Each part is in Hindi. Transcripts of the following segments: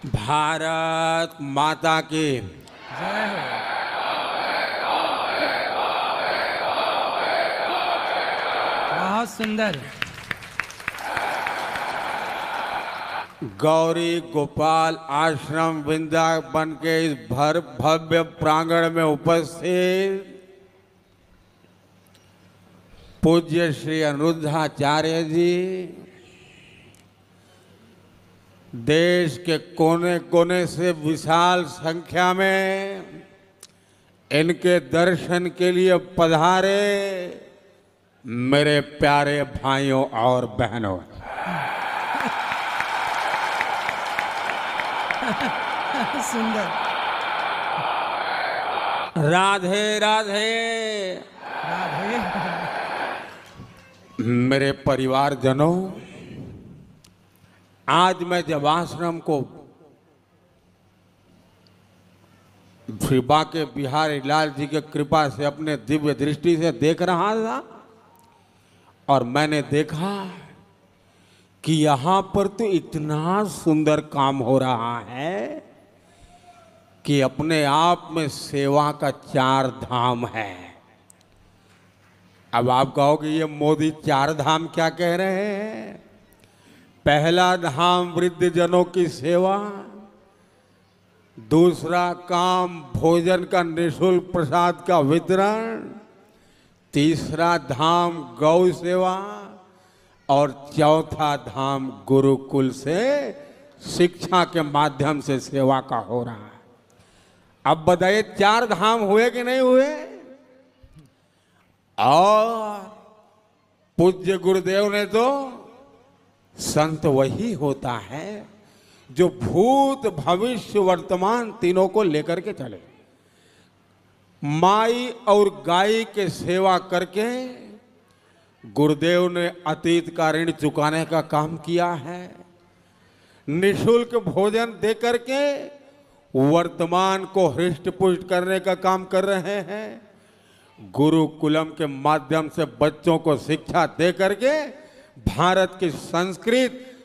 भारत माता की जय हो। बहुत सुंदर। गौरी गोपाल आश्रम वृंदावन के इस भव्य प्रांगण में उपस्थित पूज्य श्री अनिरुद्धाचार्य जी, देश के कोने कोने से विशाल संख्या में इनके दर्शन के लिए पधारे मेरे प्यारे भाइयों और बहनों, सुंदर। राधे राधे। राधे। मेरे परिवारजनों, आज मैं जब आश्रम को श्री बांके बिहारी लाल जी की कृपा से अपने दिव्य दृष्टि से देख रहा था और मैंने देखा कि यहाँ पर तो इतना सुंदर काम हो रहा है कि अपने आप में सेवा का चार धाम है। अब आप कहोगे ये मोदी चार धाम क्या कह रहे हैं? पहला धाम वृद्ध जनों की सेवा, दूसरा काम भोजन का निःशुल्क प्रसाद का वितरण, तीसरा धाम गौ सेवा और चौथा धाम गुरुकुल से शिक्षा के माध्यम से सेवा का हो रहा है। अब बताइए चार धाम हुए कि नहीं हुए? और पूज्य गुरुदेव ने तो संत वही होता है जो भूत भविष्य वर्तमान तीनों को लेकर के चले। माई और गाय के सेवा करके गुरुदेव ने अतीत का ऋण चुकाने का काम किया है। निःशुल्क भोजन दे करके वर्तमान को हृष्ट पुष्ट करने का काम कर रहे हैं। गुरुकुलम के माध्यम से बच्चों को शिक्षा दे करके भारत की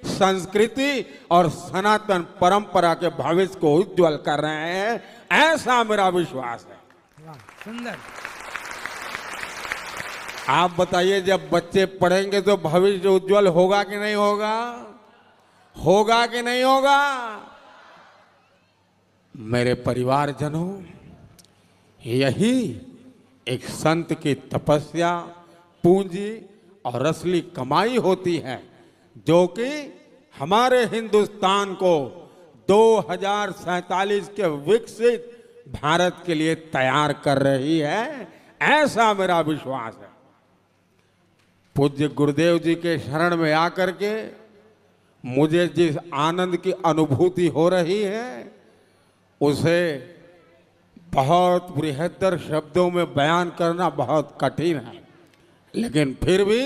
संस्कृति और सनातन परंपरा के भविष्य को उज्जवल कर रहे हैं, ऐसा मेरा विश्वास है। सुंदर। आप बताइए, जब बच्चे पढ़ेंगे तो भविष्य उज्जवल होगा कि नहीं होगा? होगा कि नहीं होगा? मेरे परिवारजनों, यही एक संत की तपस्या, पूंजी और असली कमाई होती है, जो कि हमारे हिंदुस्तान को 2047 के विकसित भारत के लिए तैयार कर रही है, ऐसा मेरा विश्वास है। पूज्य गुरुदेव जी के शरण में आकर के मुझे जिस आनंद की अनुभूति हो रही है, उसे बहुत बृहत्तर शब्दों में बयान करना बहुत कठिन है, लेकिन फिर भी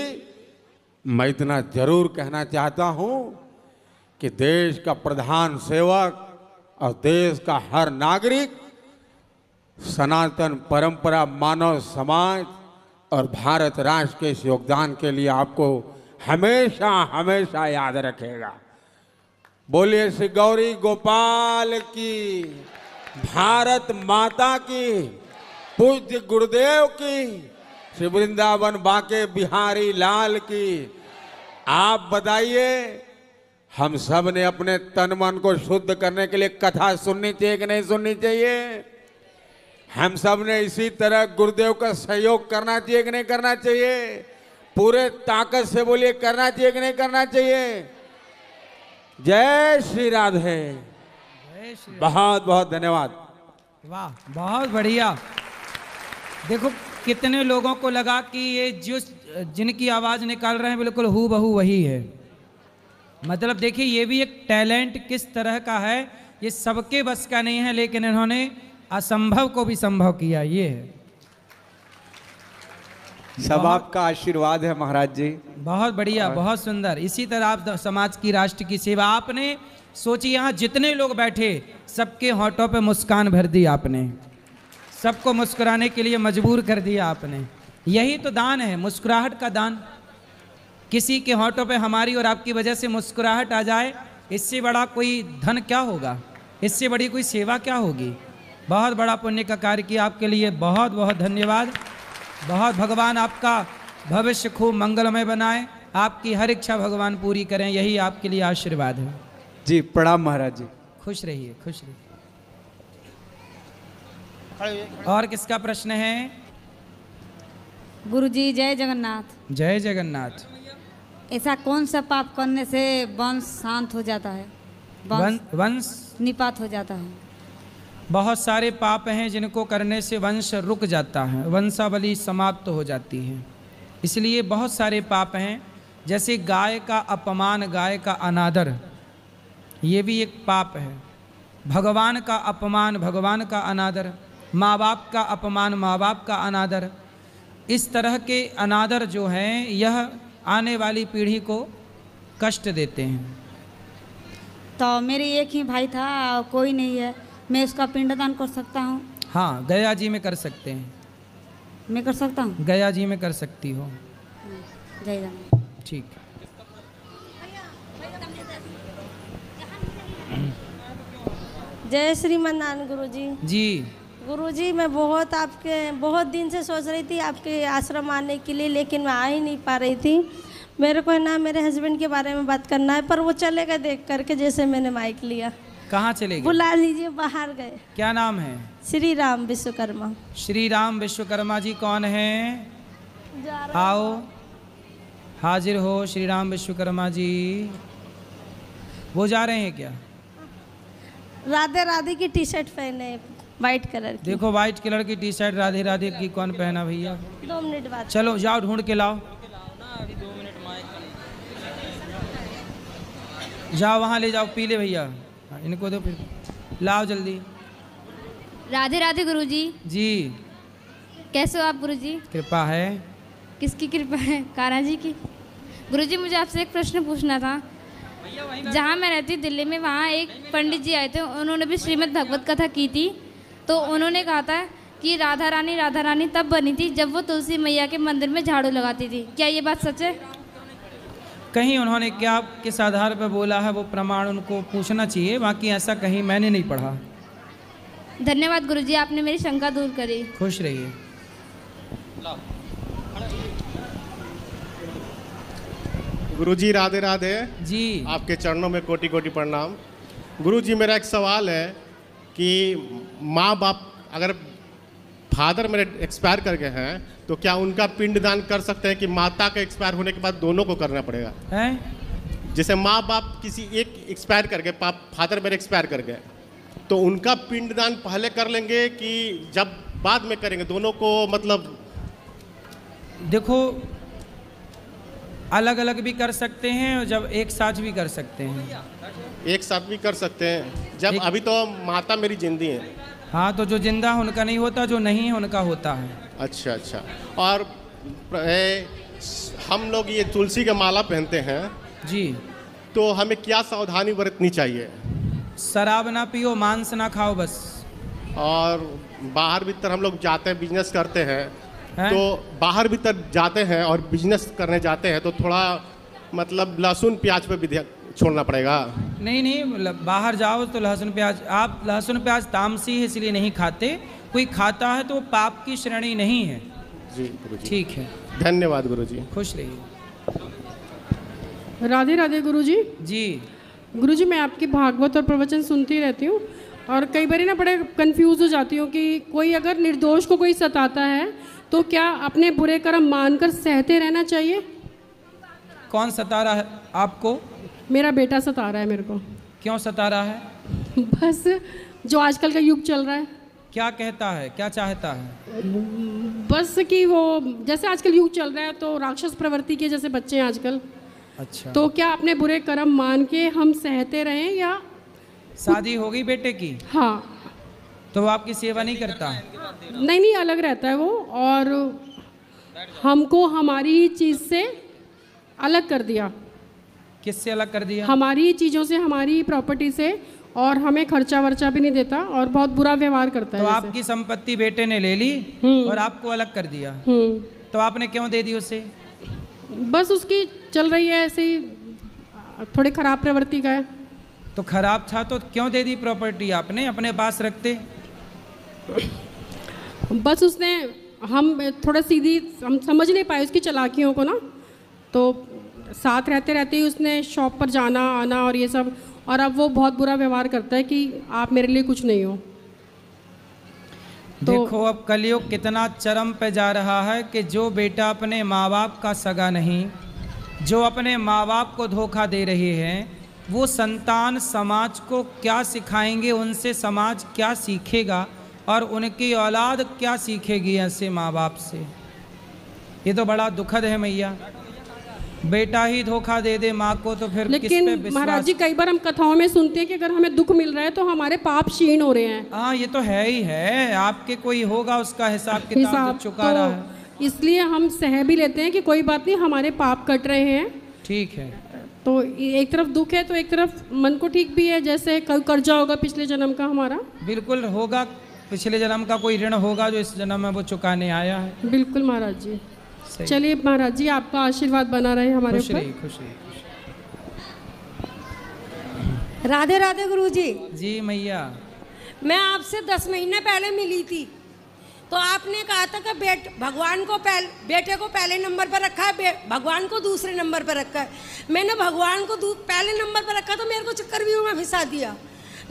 मैं इतना जरूर कहना चाहता हूं कि देश का प्रधान सेवक और देश का हर नागरिक सनातन परंपरा, मानव समाज और भारत राष्ट्र के इस योगदान के लिए आपको हमेशा हमेशा याद रखेगा। बोलिए श्री गौरी गोपाल की, भारत माता की, पूज्य गुरुदेव की, श्री वृंदावन बांके बिहारी लाल की। आप बताइए, हम सब ने अपने तन मन को शुद्ध करने के लिए कथा सुननी चाहिए कि नहीं सुननी चाहिए? हम सब ने इसी तरह गुरुदेव का सहयोग करना चाहिए कि नहीं करना चाहिए? पूरे ताकत से बोलिए, करना चाहिए कि नहीं करना चाहिए? जय श्री राधे। बहुत बहुत धन्यवाद। वाह, बहुत बढ़िया। देखो कितने लोगों को लगा कि ये जो जिनकी आवाज निकाल रहे हैं बिल्कुल हूबहू वही है। मतलब देखिए, ये भी एक टैलेंट किस तरह का है, ये सबके बस का नहीं है, लेकिन इन्होंने असंभव को भी संभव किया। ये है सब आपका आशीर्वाद है महाराज जी। बहुत बढ़िया, बहुत सुंदर। इसी तरह आप समाज की, राष्ट्र की सेवा आपने सोची। यहाँ जितने लोग बैठे सबके होठों पे मुस्कान भर दी आपने, सबको मुस्कुराने के लिए मजबूर कर दिया आपने। यही तो दान है, मुस्कुराहट का दान। किसी के होठों पे हमारी और आपकी वजह से मुस्कुराहट आ जाए इससे बड़ा कोई धन क्या होगा, इससे बड़ी कोई सेवा क्या होगी। बहुत बड़ा पुण्य का कार्य किया, आपके लिए बहुत बहुत धन्यवाद। बहुत भगवान आपका भविष्य खूब मंगलमय बनाए, आपकी हर इच्छा भगवान पूरी करें, यही आपके लिए आशीर्वाद है। जी प्रणाम महाराज जी। खुश रहिए, खुश रहिए। और किसका प्रश्न है? गुरुजी जय जगन्नाथ। जय जगन्नाथ। ऐसा कौन सा पाप करने से वंश शांत हो जाता है, वंश निपात हो जाता है? बहुत सारे पाप हैं जिनको करने से वंश रुक जाता है, वंशावली समाप्त हो जाती है। इसलिए बहुत सारे पाप हैं, जैसे गाय का अपमान, गाय का अनादर, ये भी एक पाप है। भगवान का अपमान, भगवान का अनादर, माँ बाप का अपमान, माँ बाप का अनादर, इस तरह के अनादर जो हैं यह आने वाली पीढ़ी को कष्ट देते हैं। तो मेरे एक ही भाई था, कोई नहीं है, मैं उसका पिंडदान कर सकता हूँ? हाँ, गया जी में कर सकते हैं। मैं कर सकता हूँ? गया जी में कर सकती हो। जय जगन्नाथ। ठीक। जय श्रीमन्नारायण गुरुजी। जी गुरुजी, मैं बहुत दिन से सोच रही थी आपके आश्रम आने के लिए, लेकिन मैं आ ही नहीं पा रही थी। मेरे को है ना मेरे हस्बैंड के बारे में बात करना है, पर वो चले गए देख करके, जैसे मैंने माइक लिया। कहाँ चले गए? बुला लीजिए, बाहर गए। क्या नाम है? श्री राम विश्वकर्मा। श्री राम विश्वकर्मा जी कौन है? आओ, हाजिर हो श्री राम विश्वकर्मा जी। वो जा रहे हैं क्या? राधे राधे की टी शर्ट पहने, वाइट कलर की। देखो, वाइट कलर की टी शर्ट राधे राधे की कौन पहना भैया? 2 मिनट बाद। चलो जाओ, ढूंढ के लाओ। जाओ वहाँ ले जाओ, पीले भैया इनको दो, फिर लाओ जल्दी। राधे राधे गुरुजी। जी कैसे हो आप गुरुजी? कृपा है। किसकी कृपा है? कान्हा जी की। गुरुजी, मुझे आपसे एक प्रश्न पूछना था। जहाँ मैं रहती हूँ दिल्ली में, वहाँ एक पंडित जी आए थे, उन्होंने भी श्रीमद् भगवत कथा की थी। तो उन्होंने कहा था कि राधा रानी तब बनी थी जब वो तुलसी मैया के मंदिर में झाड़ू लगाती थी। क्या ये बात सच है? कहीं उन्होंने क्या किस आधार पर बोला है वो प्रमाण उनको पूछना चाहिए, बाकी ऐसा कहीं मैंने नहीं पढ़ा। धन्यवाद गुरुजी, आपने मेरी शंका दूर करी। खुश रहिए। गुरुजी राधे राधे जी। आपके चरणों में कोटि कोटि प्रणाम। गुरुजी, मेरा एक सवाल है कि माँ बाप अगर फादर मेरे एक्सपायर कर गए हैं तो क्या उनका पिंडदान कर सकते हैं कि माता के एक्सपायर होने के बाद दोनों को करना पड़ेगा? हैं? जैसे माँ बाप किसी एक एक्सपायर कर गए, फादर मेरे एक्सपायर कर गए, तो उनका पिंडदान पहले कर लेंगे कि जब बाद में करेंगे? दोनों को मतलब देखो, अलग अलग भी कर सकते हैं और जब एक साथ भी कर सकते हैं। एक साथ भी कर सकते हैं जब अभी तो माता मेरी जिंदी है। हाँ, तो जो जिंदा है उनका नहीं होता, जो नहीं है उनका होता है। अच्छा अच्छा। और हम लोग ये तुलसी का माला पहनते हैं जी, तो हमें क्या सावधानी बरतनी चाहिए? शराब ना पियो, मांस ना खाओ बस। और बाहर भीतर हम लोग जाते हैं, बिजनेस करते हैं, हैं? तो बाहर भीतर जाते हैं और बिजनेस करने जाते हैं तो थोड़ा मतलब लहसुन प्याज पे भी छोड़ना पड़ेगा? नहीं, बाहर जाओ तो लहसुन प्याज, आप लहसुन प्याज तामसी है इसलिए नहीं खाते, कोई खाता है तो वो पाप की श्रेणी नहीं है। जी गुरुजी। ठीक है, धन्यवाद गुरुजी। खुश रहिए। राधे राधे गुरुजी। जी गुरुजी, मैं आपकी भागवत और प्रवचन सुनती रहती हूँ और कई बार ना बड़े कंफ्यूज हो जाती हूँ कि कोई अगर निर्दोष को कोई सताता है तो क्या अपने बुरे कर्म मानकर सहते रहना चाहिए? कौन सता रहा है आपको? मेरा बेटा सता रहा है मेरे को। क्यों सता रहा है? बस जो आजकल का युग चल रहा है। क्या कहता है, क्या चाहता है? बस कि वो जैसे आजकल युग चल रहा है तो राक्षस प्रवृत्ति के जैसे बच्चे हैं आजकल। अच्छा, तो क्या अपने बुरे कर्म मान के हम सहते रहें या? शादी हो गई बेटे की? हाँ। तो वो आपकी सेवा नहीं करता? नहीं, अलग रहता है वो, और हमको हमारी चीज़ से अलग कर दिया। किससे अलग कर दिया? हमारी चीज़ों से, हमारी प्रॉपर्टी से, और हमें खर्चा वर्चा भी नहीं देता और बहुत बुरा व्यवहार करता है। तो आपकी संपत्ति बेटे ने ले ली और आपको अलग कर दिया, तो आपने क्यों दे दी उसे? बस उसकी चल रही है ऐसे ही, थोड़ी खराब प्रवृत्ति का है। तो खराब था तो क्यों दे दी प्रॉपर्टी आपने, अपने पास रखते। बस उसने, हम थोड़ा सीधी हम समझ नहीं पाए उसकी चालाकियों को ना, तो साथ रहते रहते ही उसने शॉप पर जाना आना और ये सब, और अब वो बहुत बुरा व्यवहार करता है कि आप मेरे लिए कुछ नहीं हो। तो देखो अब कलयुग कितना चरम पे जा रहा है कि जो बेटा अपने माँ बाप का सगा नहीं, जो अपने माँ बाप को धोखा दे रहे हैं, वो संतान समाज को क्या सिखाएंगे, उनसे समाज क्या सीखेगा और उनकी औलाद क्या सीखेगी ऐसे माँ बाप से। ये तो बड़ा दुखद है मैया, बेटा ही धोखा दे दे माँ को तो फिर किस पे लेकिन विश्वास। महाराज जी कई बार हम कथाओं में सुनते हैं कि अगर हमें दुख मिल रहा है तो हमारे पाप क्षीण हो रहे हैं। हाँ ये तो है ही है, आपके कोई होगा उसका हिसाब किताब जो चुका रहा है, इसलिए हम सह भी लेते हैं कि कोई बात नहीं, हमारे पाप कट रहे हैं। ठीक है। तो एक तरफ दुख है तो एक तरफ मन को ठीक भी है, जैसे कर्जा होगा पिछले जन्म का हमारा। बिल्कुल होगा, पिछले जन्म का कोई ऋण होगा जो इस जन्म में वो चुकाने आया है। बिल्कुल महाराज जी। सही। चलिए महाराज जी आपका आशीर्वाद बना रहे हमारे खुश ऊपर। रहिए, खुश रहिए। राधे राधे गुरुजी। जी मैया। मैं आपसे 10 महीने पहले मिली थी, तो आपने कहा था कि भगवान को बेटे को पहले नंबर पर रखा है, भगवान को दूसरे नंबर पर रखा है। मैंने भगवान को पहले नंबर पर रखा तो मेरे को चक्रव्यूह में फंसा दिया।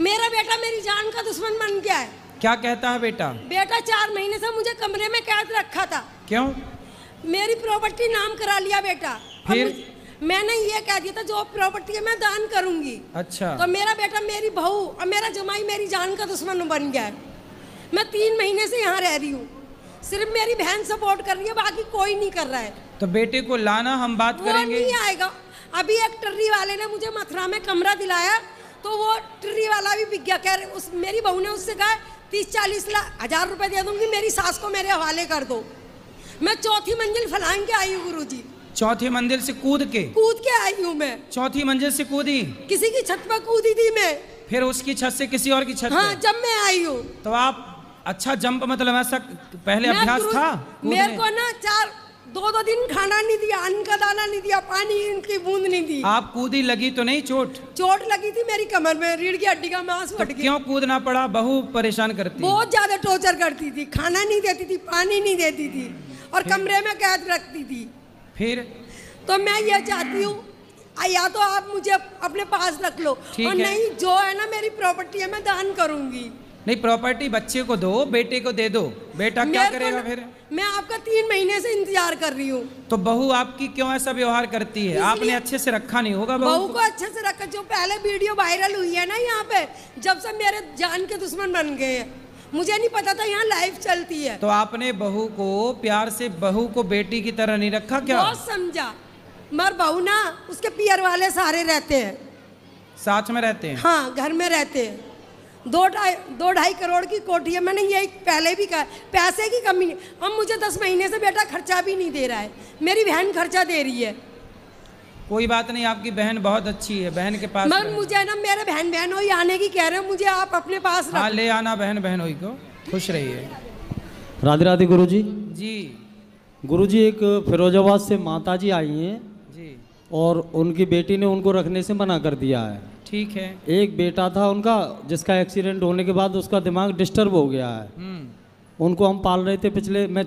मेरा बेटा मेरी जान का दुश्मन बन गया है। क्या कहता है बेटा? बेटा 4 महीने से मुझे कमरे में कैद रखा था। क्यों? मेरी प्रॉपर्टी नाम करा लिया बेटा। फिर मैंने ये कह दिया था जो प्रॉपर्टी है मैं दान करूंगी। अच्छा। तो मेरा बेटा मेरी बहू और मेरा जमाई मेरी जान का दुश्मन बन गया है। मैं 3 महीने से यहाँ रह रही हूँ, सिर्फ मेरी बहन सपोर्ट कर रही है, बाकी कोई नहीं कर रहा है। तो बेटे को लाना, हम बात करेंगे। वो नहीं आएगा। अभी एक टर्री वाले ने मुझे मथुरा में कमरा दिलाया, तो वो टर्री वाला भी बिक गया। कह रहे उस मेरी बहू ने उससे कहा 30-40 हजार रुपए दे दूंगी, मेरी सास को मेरे हवाले कर दो। मैं 4थी मंजिल फलांग के आई हूँ गुरुजी। 4थी मंजिल से कूद के आई हूँ मैं। 4थी मंजिल से कूदी? किसी की छत पर कूदी थी मैं। फिर उसकी छत से किसी और की छत? हाँ, जब मैं आई हूँ। तो आप अच्छा जंप, मतलब ऐसा पहले अभ्यास था? मेरे को ना 2 दिन खाना नहीं दिया, अन्न का दाना नहीं दिया, पानी की बूंद नहीं दी। आप कूदी, लगी तो नहीं चोट? चोट लगी थी मेरी कमर में, रीढ़ की हड्डी का मांस फट गया। क्यों कूदना पड़ा? बहू परेशान करती? बहुत ज्यादा टॉर्चर करती थी, खाना नहीं देती थी, पानी नहीं देती थी और कमरे में कैद रखती थी। फिर तो मैं ये चाहती हूँ या तो आप मुझे अपने पास रख लो, और नहीं जो है ना मेरी प्रॉपर्टी है मैं दान करूंगी। नहीं, प्रॉपर्टी बच्चे को दो, बेटे को दे दो। बेटा क्या करेगा फिर? मैं आपका 3 महीने से इंतजार कर रही हूँ। तो बहू आपकी क्यों ऐसा व्यवहार करती है? आपने अच्छे से रखा नहीं होगा बहू को। अच्छे से रखा। जो पहले वीडियो वायरल हुई है ना यहाँ पे, जब से मेरे जान के दुश्मन बन गए हैं, मुझे नहीं पता था यहाँ लाइव चलती है। तो आपने बहू को प्यार से, बहू को बेटी की तरह नहीं रखा क्या? बहुत समझा, मगर बहू ना उसके पियर वाले सारे रहते हैं, साथ में रहते हैं। हाँ, घर में रहते हैं। 2-2.5 करोड़ की कोठी है। मैंने यही पहले भी कहा, पैसे की कमी नहीं। अब मुझे 10 महीने से बेटा खर्चा भी नहीं दे रहा है, मेरी बहन खर्चा दे रही है। कोई बात नहीं, आपकी बहन बहुत अच्छी है, बहन के पास। मगर मुझे ना मेरे बहन होई आने की कह रहे हैं, मुझे आप अपने पास हाँ, ले आना बहन होई को। खुश रहिए। राधे राधे गुरुजी। जी गुरुजी, एक फिरोजाबाद से माताजी आई हैं जी, और उनकी बेटी ने उनको रखने से मना कर दिया है। ठीक है। एक बेटा था उनका जिसका एक्सीडेंट होने के बाद उसका दिमाग डिस्टर्ब हो गया है। उनको हम पाल रहे थे पिछले, मैं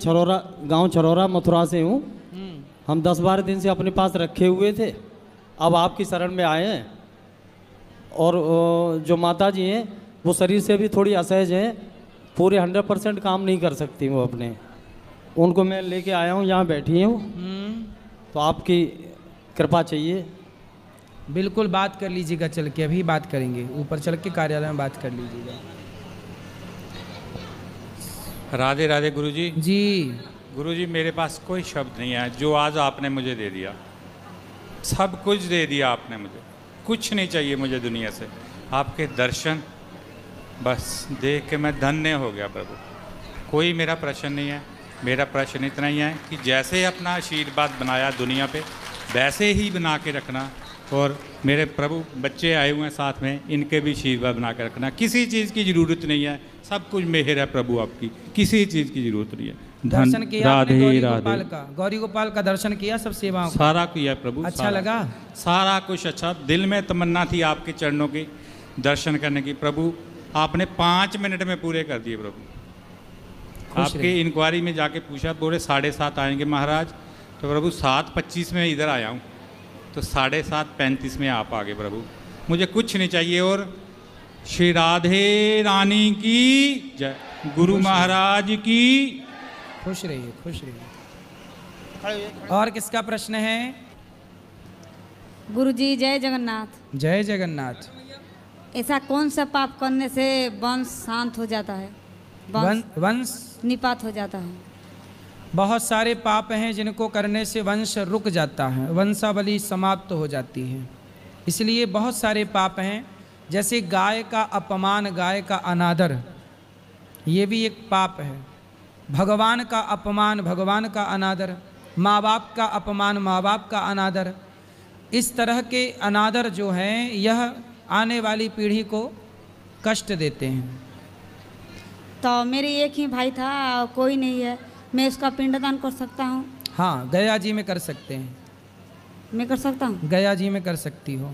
गांव छरौरा मथुरा से हूँ। हम 10-12 दिन से अपने पास रखे हुए थे, अब आपकी शरण में आए हैं। और जो माताजी हैं वो शरीर से भी थोड़ी असहज हैं, पूरे 100% काम नहीं कर सकती वो अपने। उनको मैं लेके आया हूँ, यहाँ बैठी हूँ, तो आपकी कृपा चाहिए। बिल्कुल बात कर लीजिएगा, चल के अभी बात करेंगे, ऊपर चल के कार्यालय में बात कर लीजिएगा। राधे राधे गुरुजी। जी गुरुजी, मेरे पास कोई शब्द नहीं है जो आज आपने मुझे दे दिया। सब कुछ दे दिया आपने मुझे, कुछ नहीं चाहिए मुझे दुनिया से। आपके दर्शन बस देख के मैं धन्य हो गया प्रभु। कोई मेरा प्रश्न नहीं है, मेरा प्रश्न इतना ही है कि जैसे अपना आशीर्वाद बनाया दुनिया पे, वैसे ही बना के रखना। और मेरे प्रभु बच्चे आए हुए हैं साथ में, इनके भी आशीर्वाद बना के रखना। किसी चीज़ की ज़रूरत नहीं है, सब कुछ मेहर है प्रभु आपकी, किसी चीज़ की ज़रूरत नहीं है। दर्शन किया आपने गौरी गोपाल का दर्शन किया, सब सेवाओं सारा किया प्रभु। अच्छा लगा? सारा कुछ अच्छा। दिल में तमन्ना थी आपके चरणों की, दर्शन करने की। प्रभु आपने 5 मिनट में पूरे कर दिए प्रभु। आपकी इंक्वायरी में जाके पूछा, बोले 7:30 आएंगे महाराज, तो प्रभु 7:25 में इधर आया हूँ, तो 7:35 में आप आ गए प्रभु। मुझे कुछ नहीं चाहिए। और श्री राधे रानी की जय, गुरु महाराज की। खुश रहिए, खुश रहिए। और किसका प्रश्न है? गुरुजी जय जगन्नाथ। जय जगन्नाथ। ऐसा कौन सा पाप करने से वंश शांत हो जाता है, वंश निपात हो जाता है? बहुत सारे पाप हैं जिनको करने से वंश रुक जाता है, वंशावली समाप्त हो जाती है। इसलिए बहुत सारे पाप हैं, जैसे गाय का अपमान, गाय का अनादर, ये भी एक पाप है। भगवान का अपमान, भगवान का अनादर, माँ बाप का अपमान, माँ बाप का अनादर, इस तरह के अनादर जो हैं यह आने वाली पीढ़ी को कष्ट देते हैं। तो मेरे एक ही भाई था, कोई नहीं है, मैं उसका पिंडदान कर सकता हूँ? हाँ, गया जी में कर सकते हैं। मैं कर सकता हूँ? गया जी में कर सकती हो।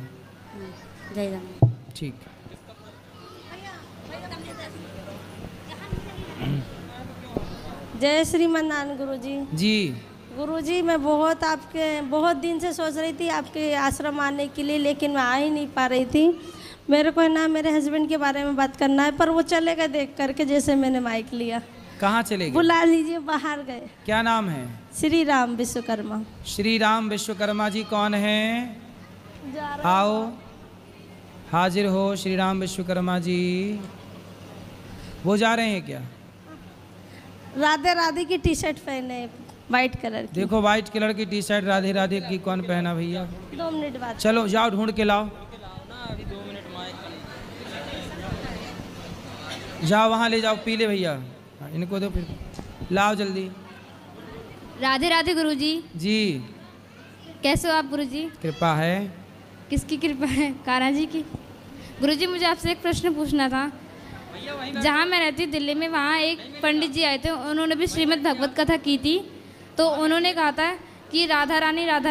जय जगन्नाथ। ठीक। जय श्रीमन्नारायण गुरुजी। जी गुरुजी, मैं बहुत दिन से सोच रही थी आपके आश्रम आने के लिए, लेकिन मैं आ ही नहीं पा रही थी। मेरे को ना मेरे हस्बैंड के बारे में बात करना है, पर वो चले गए देख करके, जैसे मैंने माइक लिया। कहाँ चले गए? बुला लीजिए, बाहर गए। क्या नाम है? श्री राम विश्वकर्मा। श्री राम विश्वकर्मा जी कौन है? आओ, हाजिर हो श्री राम विश्वकर्मा जी। वो जा रहे हैं क्या? राधे राधे की टी शर्ट पहने, वाइट कलर की। देखो, वाइट कलर की टी शर्ट राधे राधे की कौन पहना भैया? 2 मिनट बाद। चलो जाओ, ढूंढ के लाओ। जाओ वहाँ ले जाओ, पीले भैया इनको दो, फिर लाओ जल्दी। राधे राधे गुरुजी। जी कैसे हो आप गुरुजी? कृपा है। किसकी कृपा है? कान्हा जी की। गुरुजी, मुझे आपसे एक प्रश्न पूछना था। जहाँ मैं रहती हूँ दिल्ली में, वहाँ एक पंडित जी आए थे, उन्होंने भी श्रीमद् भगवत कथा की थी। तो उन्होंने कहा था कि राधा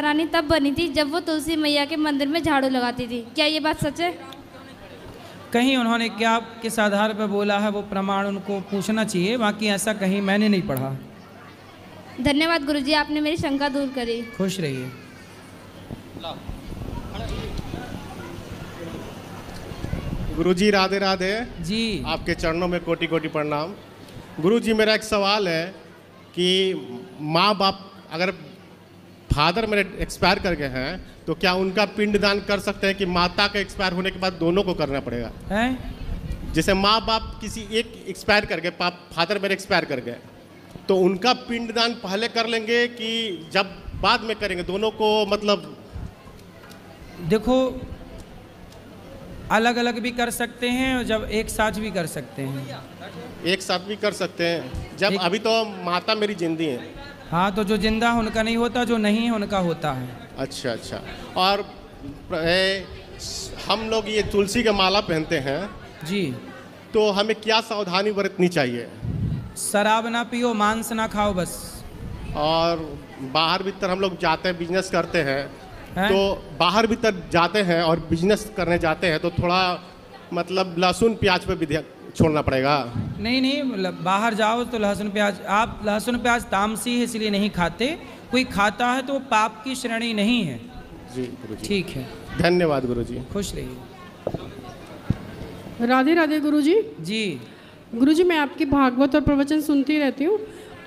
रानी तब बनी थी जब वो तुलसी मैया के मंदिर में झाड़ू लगाती थी। क्या ये बात सच है? कहीं उन्होंने क्या किस आधार पर बोला है वो प्रमाण उनको पूछना चाहिए, बाकी ऐसा कहीं मैंने नहीं पढ़ा। धन्यवाद गुरुजी, आपने मेरी शंका दूर करी। खुश रहिए। गुरुजी राधे राधे जी। आपके चरणों में कोटि कोटि प्रणाम। गुरुजी, मेरा एक सवाल है कि माँ बाप अगर फादर मेरे एक्सपायर कर गए हैं तो क्या उनका पिंडदान कर सकते हैं कि माता के एक्सपायर होने के बाद दोनों को करना पड़ेगा? जैसे माँ बाप किसी एक एक्सपायर कर गए, फादर मेरे एक्सपायर कर गए, तो उनका पिंडदान पहले कर लेंगे कि जब बाद में करेंगे? दोनों को मतलब देखो, अलग अलग भी कर सकते हैं और जब एक साथ भी कर सकते हैं। एक साथ भी कर सकते हैं जब अभी तो माता मेरी जिंदी है। हाँ, तो जो जिंदा है उनका नहीं होता, जो नहीं है उनका होता है। अच्छा अच्छा। और हम लोग ये तुलसी का माला पहनते हैं जी, तो हमें क्या सावधानी बरतनी चाहिए? शराब ना पियो, मांस ना खाओ बस। और बाहर भीतर हम लोग जाते हैं, बिजनेस करते हैं, तो बाहर भीतर जाते हैं और बिजनेस करने जाते हैं तो थोड़ा मतलब लहसुन प्याज पे भी छोड़ना पड़ेगा? नहीं, बाहर जाओ तो लहसुन प्याज, आप लहसुन प्याज तामसी है इसलिए नहीं खाते, कोई खाता है तो वो पाप की श्रेणी नहीं है। जी गुरुजी। ठीक है, धन्यवाद गुरुजी। खुश रहिए। राधे राधे गुरुजी। जी गुरुजी, मैं आपकी भागवत और प्रवचन सुनती रहती हूँ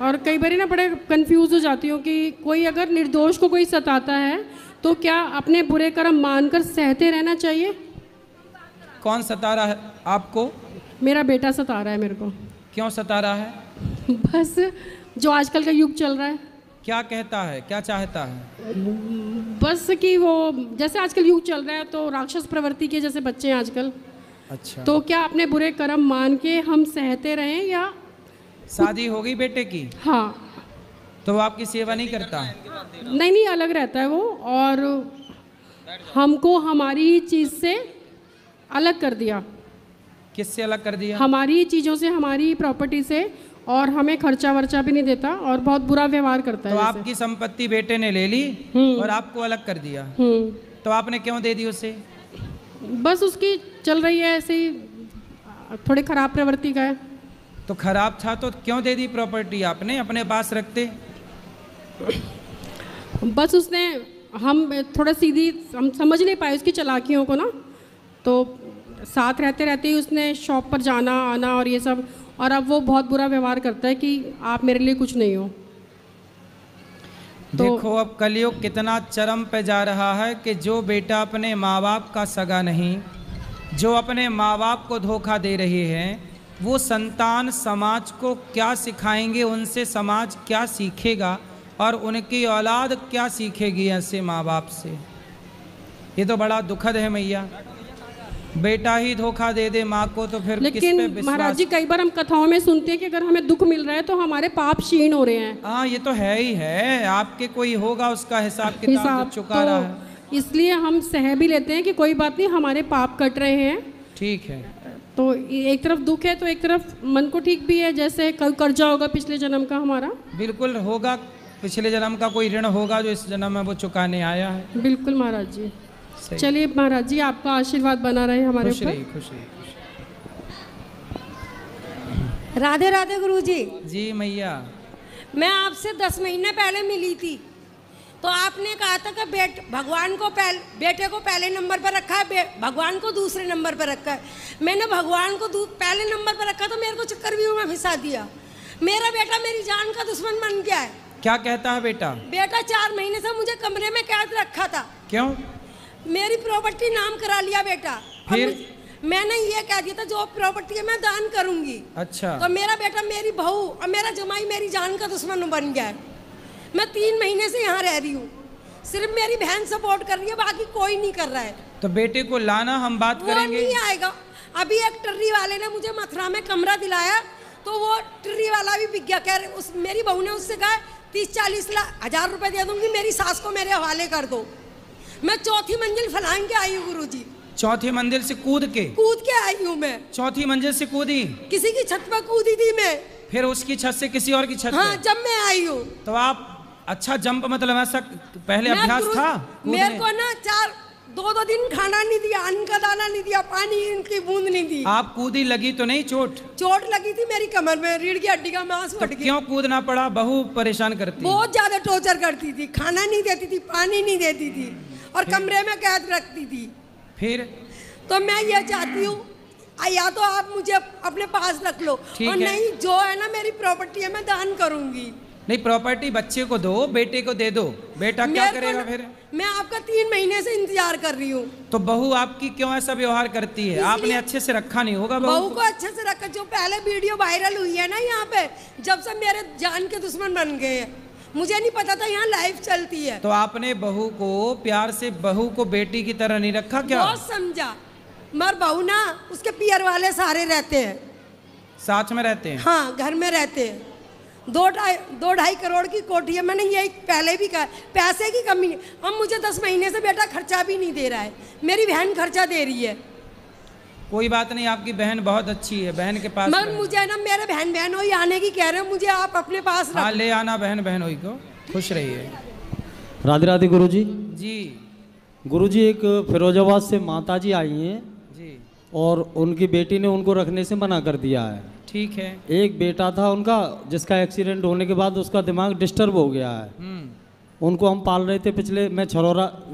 और कई बार ना बड़े कंफ्यूज हो जाती हूँ कि कोई अगर निर्दोष को कोई सताता है तो क्या अपने बुरे कर्म मानकर सहते रहना चाहिए? कौन सता रहा है आपको? मेरा बेटा सता रहा है मेरे को। क्यों सता रहा है? बस जो आजकल का युग चल रहा है। क्या कहता है, क्या चाहता है? बस कि वो जैसे आजकल युग चल रहा है तो राक्षस प्रवृत्ति के जैसे बच्चे हैं आजकल। अच्छा, तो क्या अपने बुरे कर्म मान के हम सहते रहें या? शादी हो गई बेटे की? हाँ। तो वो आपकी सेवा नहीं करता? नहीं, अलग रहता है वो, और हमको हमारी चीज़ से अलग कर दिया। किससे अलग कर दिया? हमारी चीज़ों से, हमारी प्रॉपर्टी से, और हमें खर्चा वर्चा भी नहीं देता और बहुत बुरा व्यवहार करता है। तो आपकी संपत्ति बेटे ने ले ली और आपको अलग कर दिया, तो आपने क्यों दे दी उसे? बस उसकी चल रही है ऐसे ही, थोड़ी खराब प्रवृत्ति का है। तो खराब था तो क्यों दे दी प्रॉपर्टी आपने, अपने पास रखते। बस उसने, हम थोड़ा सीधी हम समझ नहीं पाए उसकी चालाकियों को ना, तो साथ रहते रहते ही उसने शॉप पर जाना आना और ये सब, और अब वो बहुत बुरा व्यवहार करता है कि आप मेरे लिए कुछ नहीं हो। देखो अब कलयुग कितना चरम पे जा रहा है कि जो बेटा अपने माँ बाप का सगा नहीं, जो अपने माँ बाप को धोखा दे रहे हैं, वो संतान समाज को क्या सिखाएंगे, उनसे समाज क्या सीखेगा और उनकी औलाद क्या सीखेगी ऐसे माँ बाप से। ये तो बड़ा दुखद है मैया, बेटा ही धोखा दे दे माँ को तो फिर किस पे लेकिन विश्वास। महाराज जी कई बार हम कथाओं में सुनते हैं कि अगर हमें दुख मिल रहा है तो हमारे पाप क्षीण हो रहे हैं। हाँ ये तो है ही है, आपके कोई होगा उसका हिसाब किताब जो चुका रहा है, तो इसलिए हम सह भी लेते हैं कि कोई बात नहीं, हमारे पाप कट रहे हैं। ठीक है। तो एक तरफ दुख है तो एक तरफ मन को ठीक भी है, जैसे कर्जा होगा पिछले जन्म का हमारा। बिल्कुल होगा, पिछले जन्म का कोई ऋण होगा जो इस जन्म में वो चुकाने आया है। बिल्कुल महाराज जी। चलिए महाराज जी आपका आशीर्वाद बना रहे हमारे खुश ऊपर। रहिए, खुश रहिए। राधे राधे गुरुजी। जी मैया। मैं आपसे 10 महीने पहले मिली थी, तो आपने कहा था कि भगवान को बेटे को पहले नंबर पर रखा है, भगवान को दूसरे नंबर पर रखा है। मैंने भगवान को पहले नंबर पर रखा तो मेरे को चक्रव्यूह में फंसा दिया। मेरा बेटा मेरी जान का दुश्मन बन गया है। क्या कहता है बेटा? बेटा 4 महीने से मुझे कमरे में कैद रखा था। क्यों? मेरी प्रॉपर्टी नाम करा लिया बेटा। फिर मैंने ये कह दिया था जो प्रॉपर्टी है मैं दान करूंगी। अच्छा। तो मेरा बेटा मेरी बहू और मेरा जमाई मेरी जान का दुश्मन बन गया है। मैं 3 महीने से यहाँ रह रही हूँ, सिर्फ मेरी बहन सपोर्ट कर रही है, बाकी कोई नहीं कर रहा है। तो बेटे को लाना, हम बात करेंगे। वो नहीं आएगा। अभी एक टर्री वाले ने मुझे मथुरा में कमरा दिलाया, तो वो टर्री वाला भी बिक गया। कह मेरी बहू ने उससे कहा 30-40 हजार रुपए दे दूंगी, मेरी सास को मेरे हवाले कर दो। मैं 4थी मंजिल फलांग के आई हूँ गुरुजी। 4थी मंजिल से कूद के आई हूँ मैं। 4थी मंजिल से कूदी? किसी की छत पर कूदी थी मैं। फिर उसकी छत से किसी और की छत? हाँ, जब मैं आई हूँ। तो आप अच्छा जंप, मतलब ऐसा पहले अभ्यास था? मेरे को ना 2 दिन खाना नहीं दिया, अन्न का दाना नहीं दिया, पानी की बूंद नहीं दी। आप कूदी, लगी तो नहीं चोट? चोट लगी थी मेरी कमर में, रीढ़ की हड्डी का मांस फट गया। क्यों कूदना पड़ा? बहू परेशान करती? बहुत ज्यादा टॉर्चर करती थी, खाना नहीं देती थी, पानी नहीं देती थी और कमरे में कैद रखती थी। फिर तो मैं ये चाहती हूँ या तो आप मुझे अपने पास रख लो, और नहीं जो है ना मेरी प्रॉपर्टी है मैं दान करूंगी। नहीं, प्रॉपर्टी बच्चे को दो, बेटे को दे दो। बेटा क्या करेगा फिर? मैं आपका 3 महीने से इंतजार कर रही हूँ। तो बहू आपकी क्यों ऐसा व्यवहार करती है? आपने अच्छे से रखा नहीं होगा बहू को। अच्छे से रखा, जो पहले वीडियो वायरल हुई है ना यहाँ पे, जब से मेरे जान के दुश्मन बन गए हैं। मुझे नहीं पता था यहाँ लाइव चलती है। तो आपने बहू को प्यार से, बहू को बेटी की तरह नहीं रखा क्या? बहुत समझा, मगर बहू ना उसके पियर वाले सारे रहते हैं, साथ में रहते हैं। हाँ, घर में रहते हैं। 2-2.5 करोड़ की कोठी है। मैंने यही पहले भी कहा, पैसे की कमी नहीं। अब मुझे 10 महीने से बेटा खर्चा भी नहीं दे रहा है, मेरी बहन खर्चा दे रही है। कोई बात नहीं, आपकी बहन बहुत अच्छी है, बहन के पास। मगर मुझे ना मेरे बहन होई आने की कह रहे हैं, मुझे आप अपने पास हाँ, ले आना बहन होई को। खुश रहिए। राधे राधे गुरुजी। जी गुरुजी, एक फिरोजाबाद से माताजी आई हैं जी, और उनकी बेटी ने उनको रखने से मना कर दिया है। ठीक है। एक बेटा था उनका जिसका एक्सीडेंट होने के बाद उसका दिमाग डिस्टर्ब हो गया है। उनको हम पाल रहे थे पिछले, मैं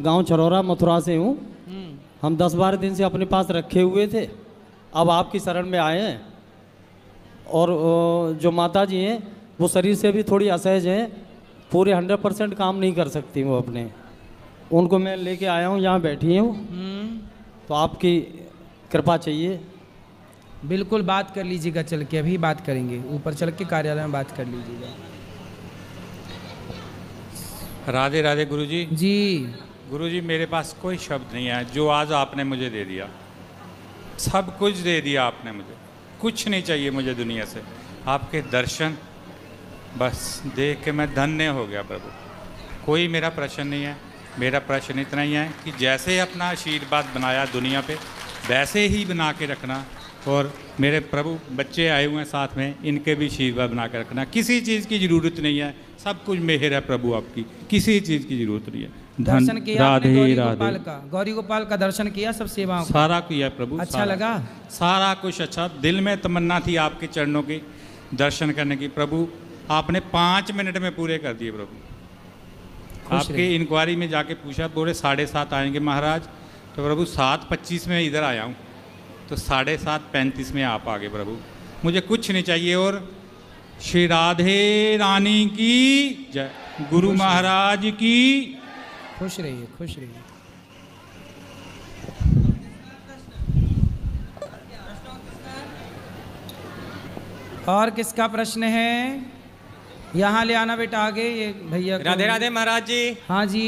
गांव छरौरा मथुरा से हूँ। हम 10-12 दिन से अपने पास रखे हुए थे, अब आपकी शरण में आए हैं। और जो माता जी हैं वो शरीर से भी थोड़ी असहज हैं, पूरे 100% काम नहीं कर सकती वो अपने। उनको मैं लेके आया हूँ, यहाँ बैठी हूँ, तो आपकी कृपा चाहिए। बिल्कुल बात कर लीजिएगा, चल के अभी बात करेंगे, ऊपर चल के कार्यालय में बात कर लीजिएगा। राधे राधे गुरुजी। जी गुरुजी, मेरे पास कोई शब्द नहीं है जो आज आपने मुझे दे दिया। सब कुछ दे दिया आपने मुझे, कुछ नहीं चाहिए मुझे दुनिया से। आपके दर्शन बस देख के मैं धन्य हो गया प्रभु। कोई मेरा प्रश्न नहीं है, मेरा प्रश्न इतना ही है कि जैसे अपना आशीर्वाद बनाया दुनिया पे वैसे ही बना के रखना। और मेरे प्रभु बच्चे आए हुए हैं साथ में, इनके भी आशीर्वाद बना के रखना। किसी चीज़ की ज़रूरत नहीं है, सब कुछ मेहर है प्रभु आपकी, किसी चीज़ की ज़रूरत नहीं है। दर्शन किया आपने राधे गौरी राधे। गोपाल का, गौरी गोपाल का दर्शन किया, सब सेवाओं का। सारा किया प्रभु। अच्छा सारा। लगा? सारा कुछ अच्छा। दिल में तमन्ना थी आपके चरणों की दर्शन करने की, प्रभु आपने 5 मिनट में पूरे कर दिए प्रभु। आपके रहिए। इंक्वायरी में जाके पूछा, बोले 7:30 आएंगे महाराज, तो प्रभु 7:25 में इधर आया हूँ, तो 7:35 में आप आ गए प्रभु। मुझे कुछ नहीं चाहिए। और श्री राधे रानी की जय, गुरु महाराज की। खुश रहिए, खुश रहिए। और किसका प्रश्न है? यहाँ ले आना बेटा आगे, ये भैया को। राधे राधे महाराज जी। हाँ जी।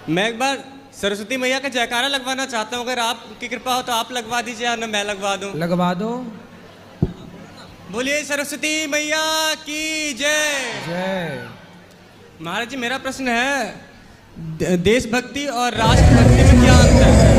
मैं एक बार सरस्वती मैया का जयकारा लगवाना चाहता हूँ, अगर आपकी कृपा हो तो आप लगवा दीजिए, या मैं लगवा दूँ। लगवा दो। बोलिए सरस्वती मैया की जय। जय। महाराज जी मेरा प्रश्न है, देशभक्ति और राष्ट्रभक्ति में क्या अंतर है?